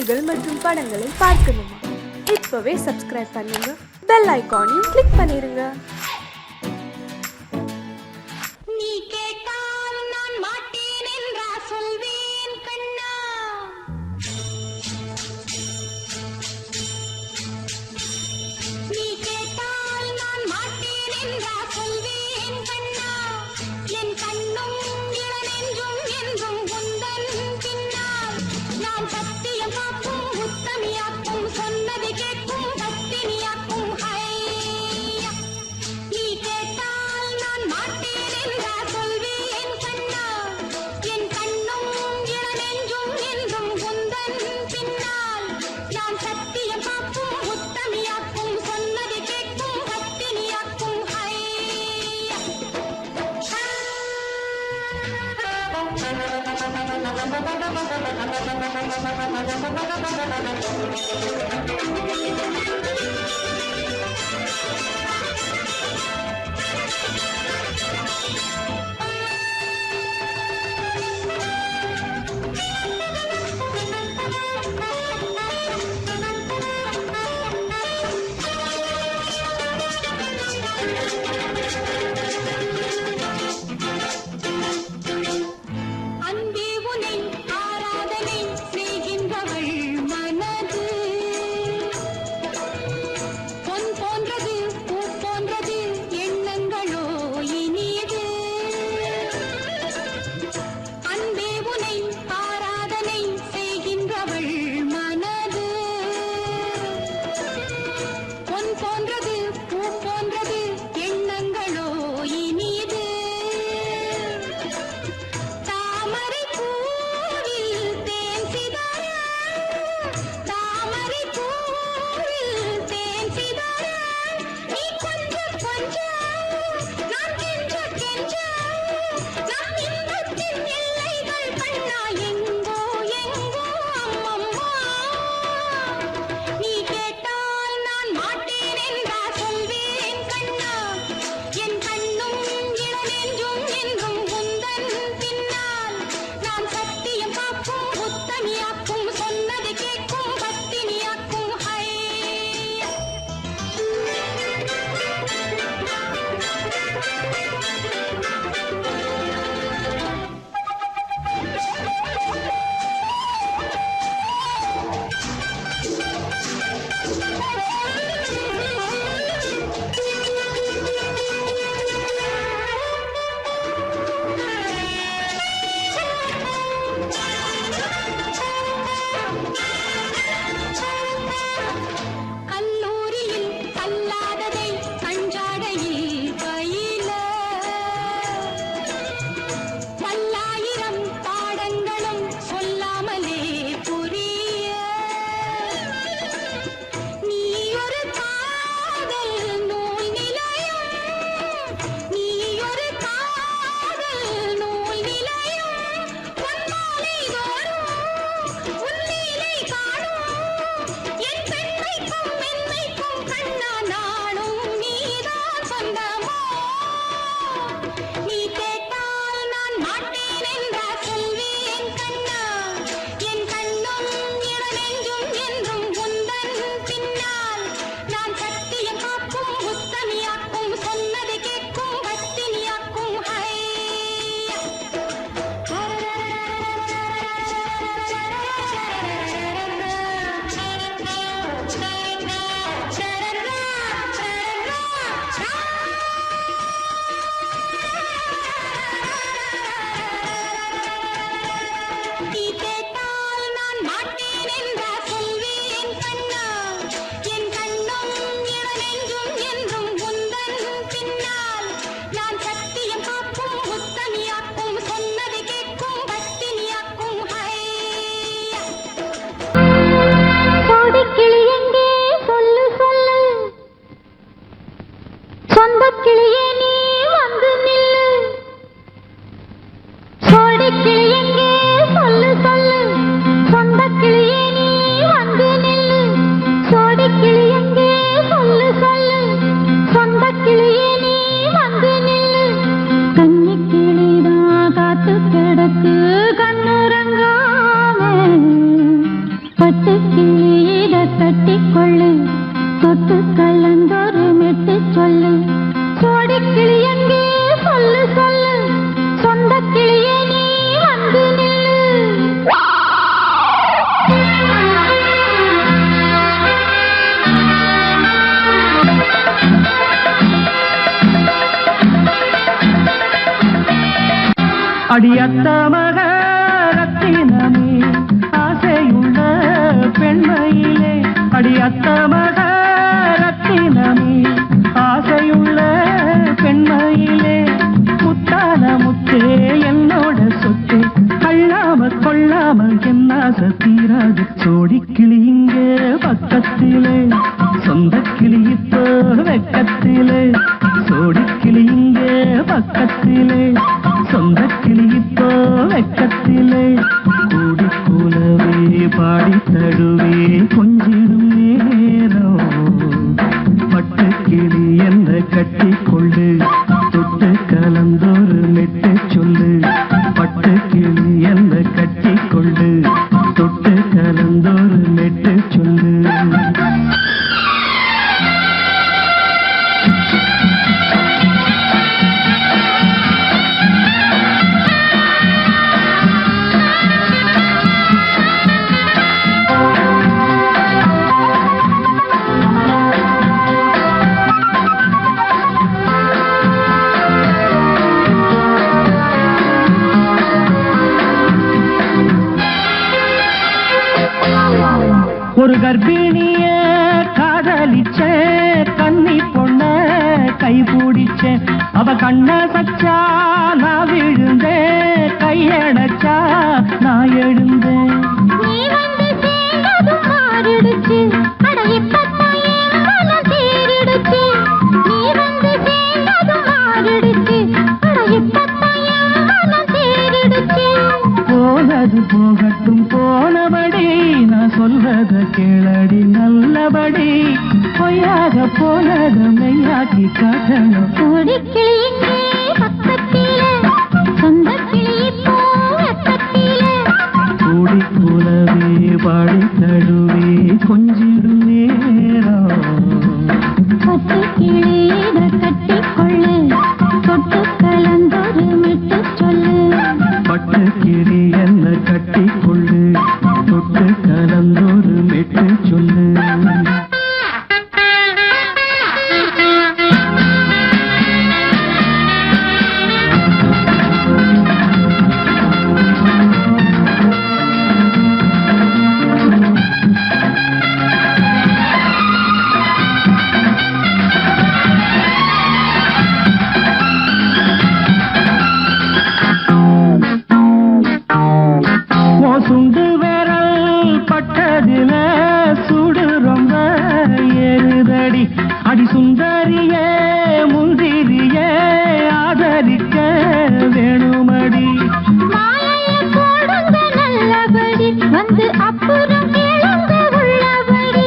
செய்திகள் மற்றும் படங்களை பார்க்கணுமா? இப்பவே சப்ஸ்கிரைப் பண்ணுங்க, பெல் ஐகானையும் கிளிக் பண்ணிருங்க. கட்டிக்கொள்ளு தொட்டு கலந்தொரு மெட்டு சொல்லு சோடி கிளி எங்கே சொல்லு சொல்லு சொந்த கிளியே நீ வந்து நில்லு அடியத்த மக ரத்தினமே ஆசையுள்ள பெண்மையிலே அடியத்த மக ரத்தினமே ஆசையுள்ள பெண்மையிலே முத்தான முத்தே என்னோட சொத்து அள்ளாம கொள்ளாம என்ன தீராது சோடி கிளி இங்கே பக்கத்திலே சொந்த கிளி இப்போ வெக்கத்திலே சோடி கிளி இங்கே பக்கத்திலே சொந்த கிளி இப்போ வெக்கத்திலே கூடி கூலவே பாடி தடுவே கொஞ்சிடும் நேரம் பட்டு கிளி என்ன கட்டி கொண்டு தொட்டு கலந்தொரு மெட்டு சொல்லு பட்டு கிளி என்ன கட்டி கொண்டு தொட்டு கலந்தொரு மெட்டு சொல்லு ஒரு கர்ப்பிணிய காதலிச்ச கன்னி பொண்ண கைபிடிச்ச அவ கண்ண சச்சா நான் விழுந்தேன் கையடைச்சா நான் எழுந்தேன் நீ வந்து சேர்ந்ததும் மாறிடுச்சு அட இப்பத்தான் என் மனம் தேறிடுச்சு நீ வந்து சேர்ந்ததும் மாறிடுச்சு அட இப்பத்தான் என் மனம் தேறிடுச்சு போனது போகட்டும் போனபடி நான் சொல்றத கேளடி நல்லபடி பொய்யாக போனத மெய்யாக்கி காட்டணும் சோடி கிளி இங்கே பக்கத்திலே சொந்த கிளி இப்போ வெக்கத்திலே கூடி கூலவே பாடி தடுவே கொஞ்சிடும் நேரம் பட்டு கிளி இதை கட்டிக்கொள்ளு தொட்டு கலந்தொரு மெட்டு சொல்லு பட்டு கிளி என்ன கட்டி கொள்ளு தொட்டு கலந்தொரு மெட்டு சொல்லு சுண்டு விரல் பட்டதில சுடு ரொம்ப ஏறுதடி அடி சுந்தரியே முந்திரியே ஆதரிக்க வேணுமடி மாலைய போடுங்க நல்லபடி வந்து அப்புறம் கேளுங்க உள்ளபடி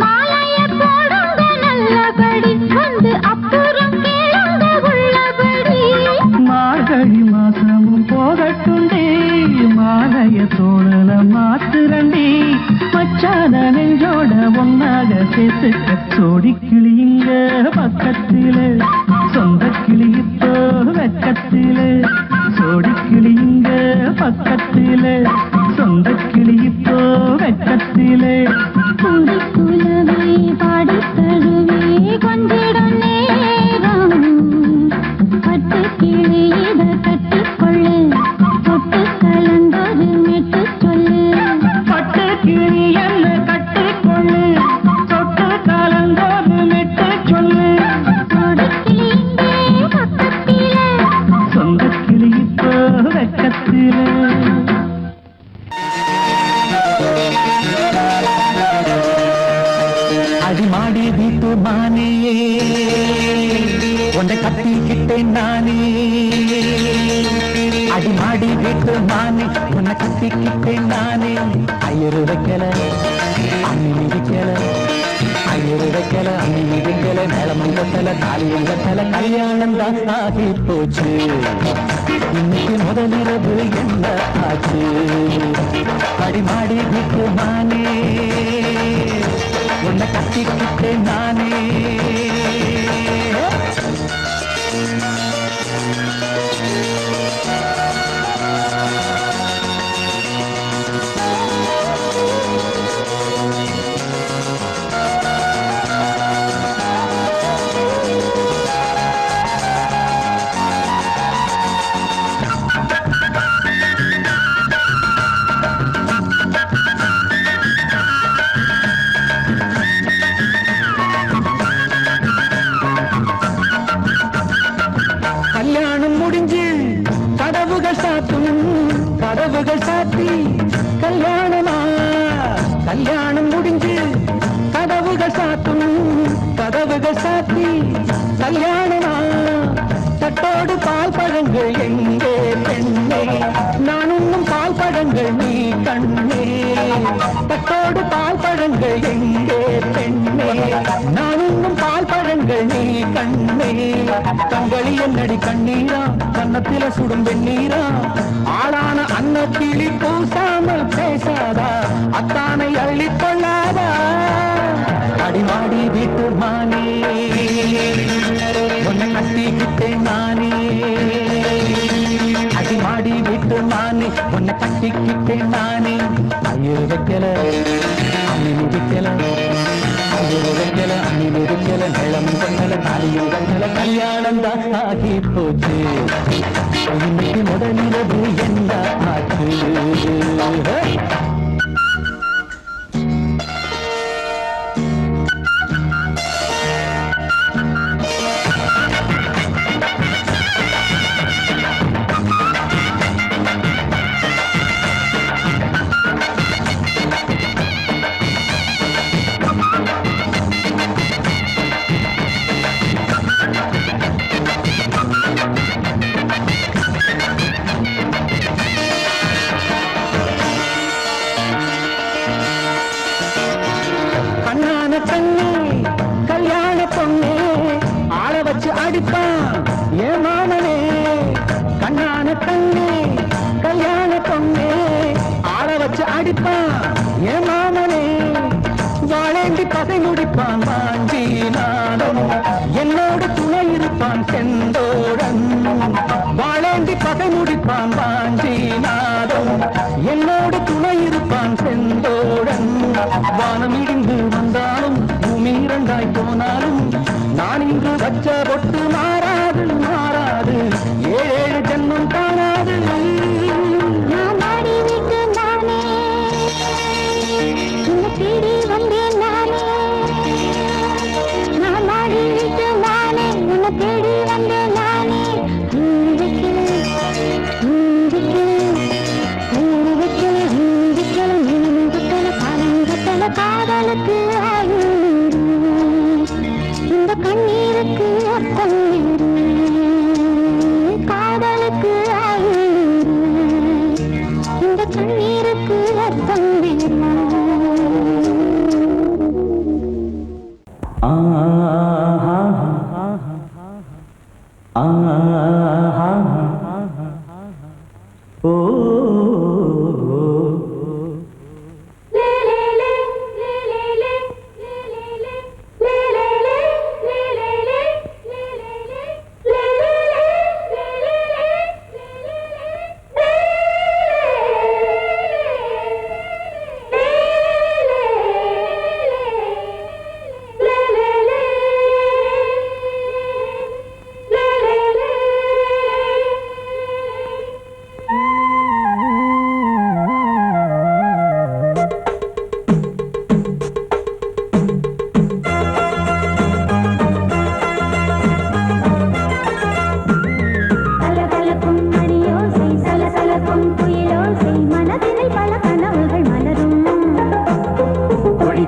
மாலைய போடுங்க நல்லபடி வந்து அப்புறம் கேளுங்க உள்ளபடி மார்கழி மாசமும் போகட்டுண்டி மாலைய தோழல மாத்துரண்டி மச்சான நெஞ்சோட ஒன்னாக சேர்த்துக்க சோடி கிளி இங்க பக்கத்திலே சொந்த கிளி இப்போ வெக்கத்திலே சோடி கிளி இங்க பக்கத்திலே சொந்த கிளி இப்போ வெக்கத்திலே கூடி குலவே பாடி தழுவே கொஞ்சிடம் நேரம் பட்டு கிளி இதை கட்டிக்கொள்ளு தொட்டு கலந்தொரு மெட்டு சொல்லு பட்டு கிளி என்ன கட்டி கொள்ளு தொட்டு கலந்தொரு மெட்டு சொல்லு சோடி கிளி இங்கே பக்கத்திலே சொந்த கிளி இப்போ வெக்கத்திலே அடிமாடி வீட்டு மானியே உன்னை கட்டிக்கிட்டேன் நானே அடிமாடி வீட்டு மானே உன்னை கட்டிக்கிட்டேன் நானே ஐயரு வைக்கல அம்மி மிதிக்கல ஐயரு வைக்கல அம்மி மிதிக்கல மேளமும் கட்டல தாலியும் கட்டல கல்யாணம் தான் ஆகி போச்சு இன்னைக்கு முதலிரவு என்ன ஆச்சு அடிமாடி வீட்டு மானே கல்யாணம் முடிஞ்சு கதவுகள் சாத்தும் கதவுகள் சாத்தி கல்யாணமா தட்டோடு பால் பழங்கள் எங்கே பெண்ணே நான் உண்ணும் பால் பழங்கள் நீ கண்ணே தட்டோடு பால் பழங்கள் எங்கே பெண்ணே நான் உண்ணும் பால் பழங்கள் நீ கண்ணே தங்களி என்னடி கண்ணீரா கன்னத்தில சுடும் வெண்ணீரா ஆளான அன்னக்கிளி பூசாமல் பேசாதா அத்தானை அள்ளிக் கொள்ளாதா அடிமாடி வீட்டு மானே உன்னை கட்டிக்கிட்டேன் நானே அடிமாடி வீட்டு மானே உன்னை கட்டிக்கிட்டேன் நானே ஐயோ வைக்கல அம்மி மிதிக்கல ஐயோ வைக்கல அம்மி மிதிக்கல நிலம் கண்ணல தாலியும் கண்ணல கல்யாணம் தான் ஆகி போச்சு இன்னைக்கு முதலிரவு என்ன ஆச்சு கல்யாண பொண்ணே ஆள வச்சு அடிப்பான் ஏன் மாமனே கண்ணான கண்ணே கல்யாண பொண்ணே ஆள வச்சு அடிப்பான் ஏன் மாமனே வாழேண்டி பதை முடிப்பான் வாஞ்சி நானும் என்னோடு துணை இருப்பான் செந்தோடன் வாழேண்டி பதை முடிப்பான் வாஞ்சி நானும் என்னோடு துணை இருப்பான் செந்தோடன் வானம் இடிந்து வந்தாலும் பூமி இரண்டாய் போனாலும் நான் இங்கு வச்ச பொட்டு மாறாது மாறாது ஏழு ஜென்மம் காணாது நான் ஆடி விட்டு நானே உன்னை தேடி வந்தேன் நானே நான் ஆடி விட்டு நானே உன்னை தேடி வந்தேன் நானே காதலுக்கு இந்த கண்ணீருக்கு அர்த்தம் காதலுக்கு இந்த கண்ணீருக்கு அர்த்தம் ஓ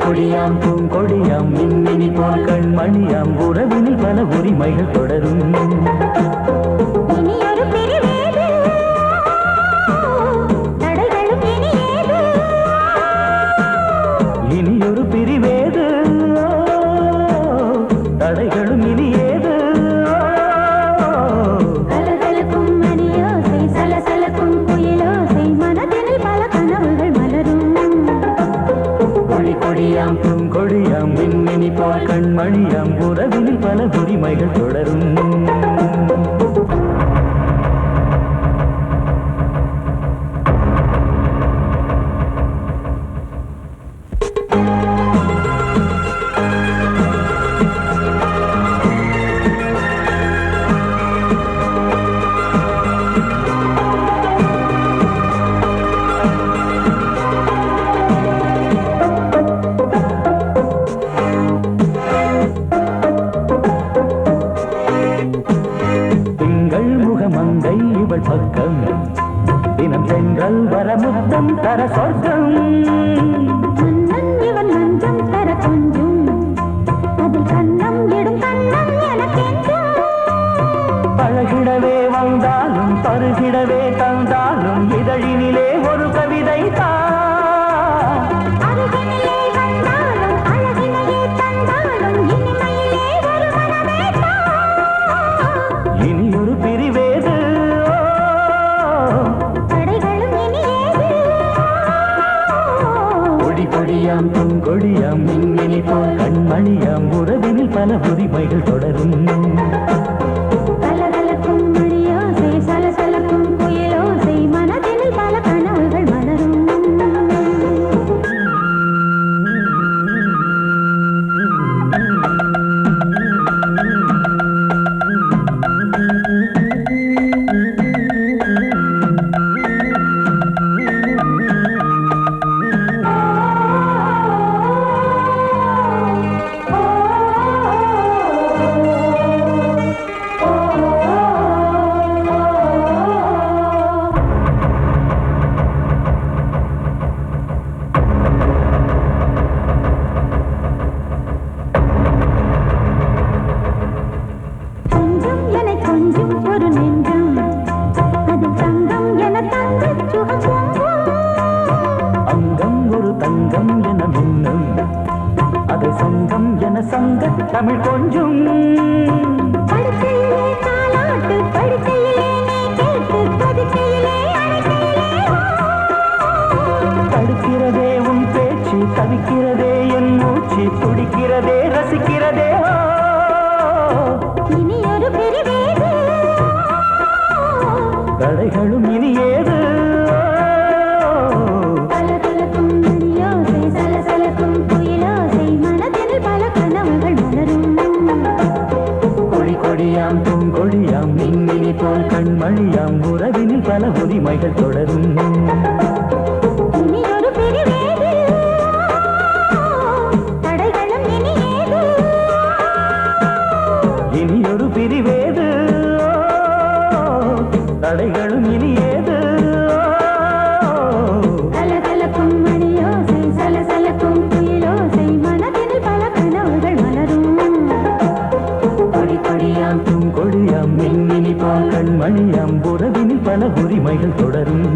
கொடியாம் பூங்கொடியாம் மின்மினி போல் கண்மணியாம் உறவினில் பல உரிமைகள் தொடரும் இனியொரு பிரிவேது தடைகளும் இனியேது கலகலக்கும் மணியோசை சலசலக்கும் குயிலோசை மனதினில் பல கனவுகள் மலரும் கொடியாம் பூங்கொடியாம் மின்மினி போல் கண்மணியாம் உறவினில் பல உரிமைகள் தொடரும் திங்கள் கொடியாம் பொங்கொடியாம் மின்மினி போல் கண்மணியாம் உறவினில் பல உரிமைகள் தொடரும். கலகலக்கும் மணியோசை சலசலக்கும் புயலோசை மனதினில் பல கனவுகள் மலரும். தமிழ் கொஞ்சம் படுக்கையிலே தாலாட்டு படுக்கையிலே நீ கேட்டு படுக்கையிலே தடுக்கிறதே உன் பேச்சு தவிக்கிறதே என் மூச்சு துடிக்கிறதே ரசிக்கிறதே. இனி ஒரு பிரிவேது தடைகளும் இனி ஏது. கலகலக்கும் மணியோசை சலசலக்கும் புயலோசை மனதில் பல கனவுகள் மலரும். கொடி கொடியாம் பூங்கொடியாம் மின்மினி போல் கண்மணியாம் உறவினில் பல உரிமைகள் தொடரும். இனி ஒரு பிரிவேது தடைகளும் இனி ஏது. இனி ஒரு பிரிவேது தடைகளும் இனி ஏது. கலகலக்கும் மணியோசை சலசலக்கும் புயலோசை மனதில் பல கனவுகள் மலரும். கொடி கொடியாம் பூங்கொடியாம் மின்மினி போல் கண்மணியாம் உறவினில் பல உரிமைகள் தொடரும்.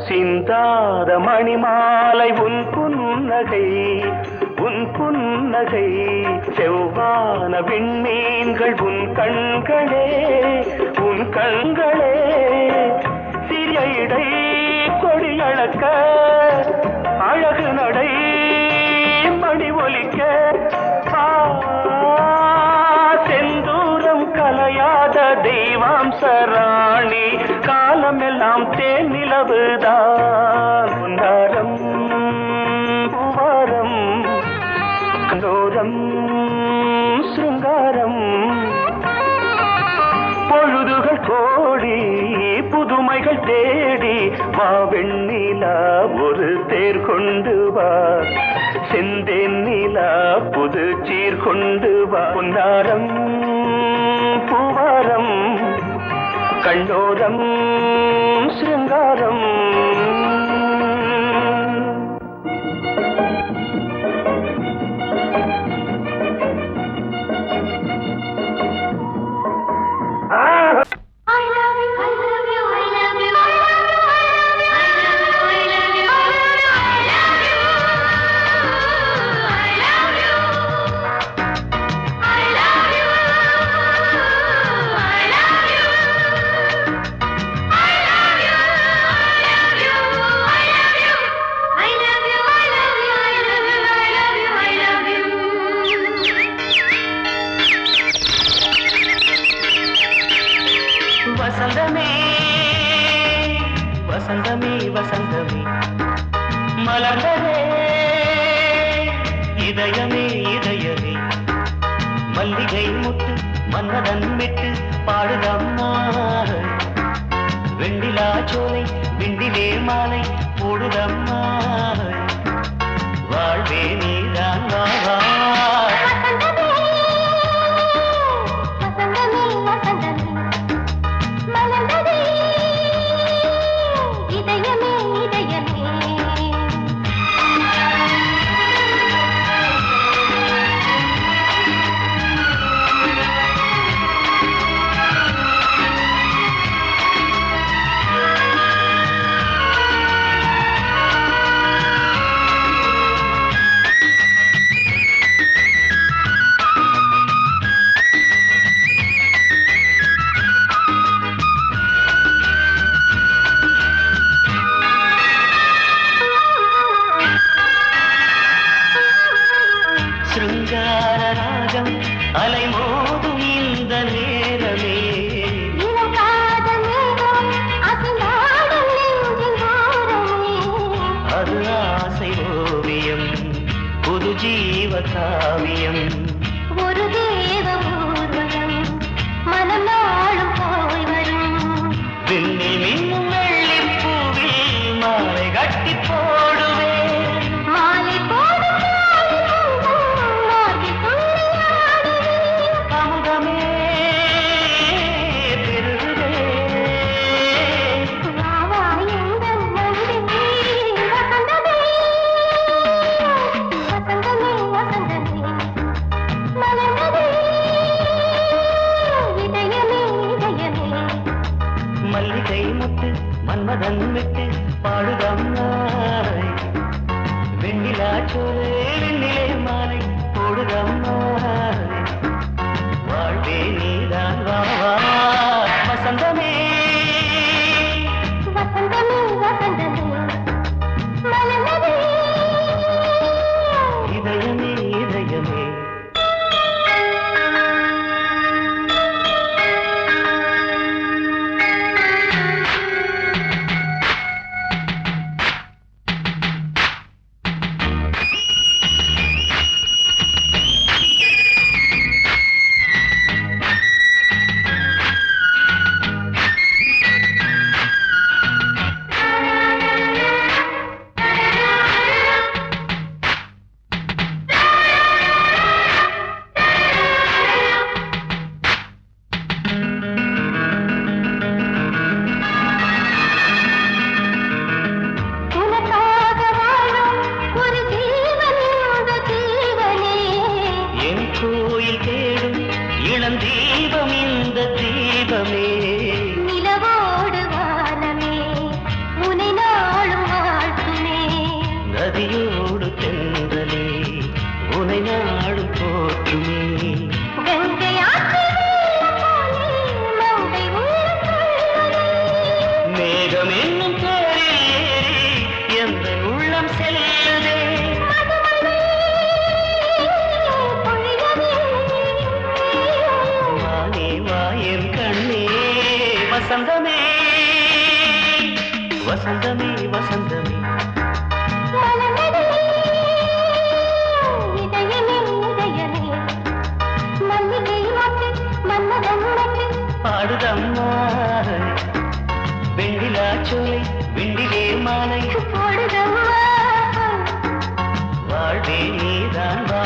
சிந்தாத மணிமாலை உன் புன்னகை உன் புன்னகை செவ்வான விண்மீன்கள் உன் கண்களே உன் கண்களே சிறிய இடை கொடியளக்க அழகு நடை மணி ஒலிக்க செந்தூரம் கலையாத தெய்வாம்சராணி காலமெல்லாம் தேன் நிலவுதான் உன்னாரம் பூவாரம் கண்டோரம் சிருங்காரம் பொழுதுகள் கோடி புதுமைகள் தேடி வா வெண்ணிலா ஒரு தேர் கொண்டு வா செந்தேன் நிலா புது சீர் கொண்டு வா பொன்னாரம் பூவாரம் கண்டோரம் சிருங்காரம். வசந்தமே வசந்தமே வசந்தமே மலர்ந்ததே இதயமே இதயமே மல்லிகை முட்டு மன்னதன் விட்டு பாடுதம்மா வெண்ணிலா சோலை விண்டிலே மாலை போடுதம்மா வாழ்வே நீதான் வா. சிருங்கார ராகம் அலைமோதும் இந்த நேரமே அது ஆசை ஓவியம் புது ஜீவ காவியம் ஒரு தேவ ஊர்வலம் மனம் நாளும் போய் வரும் விண்ணில் மின்னும் வெள்ளி பூவில் மாலை கட்டி போடுவேன் மாலை போடும் அமுதமே பெருகுதே மல்லிகை முத்து மன்மதன் விட்டு பாடுதம்மாய் வெண்ணிலா சோறு வெண்ணிலே மாலை போடுதம்மாய் வாழ்வே நீதான் வா வா வசந்தமே வசந்தமே வசந்தமே மலர்ந்ததே இதயமே இதயமே உனக்காக வாழும் ஒரு ஜீவன் இந்த ஜீவனே என் கோயில் தேடும் இளம் தீபம் இந்த தீபமே நிலவோடு வானமே உனை நாளும் வாழ்த்துமே நதியோடு தென்றலே உனை நாடும் போற்றுமே கங்கை ஆற்று வெள்ளம் போலே மங்கை உள்ளம் துள்ளுதே. மேகம் என்னும் தேரில் ஏறி எந்த உள்ளம் செல்லுதே மதுமலை பொழியவே. வானே வாயன் கண்ணே வசந்தமே வசந்தமே வசந்தமே மலர்ந்ததே இதயமே இதயமே மல்லிகை மொட்டு மன்மதன் மொட்டு பாடுதம்மா வெண்ணிலா சோலை வெண்டிலே மாலை போடுதம்மா வாழ்வே நீதான் வா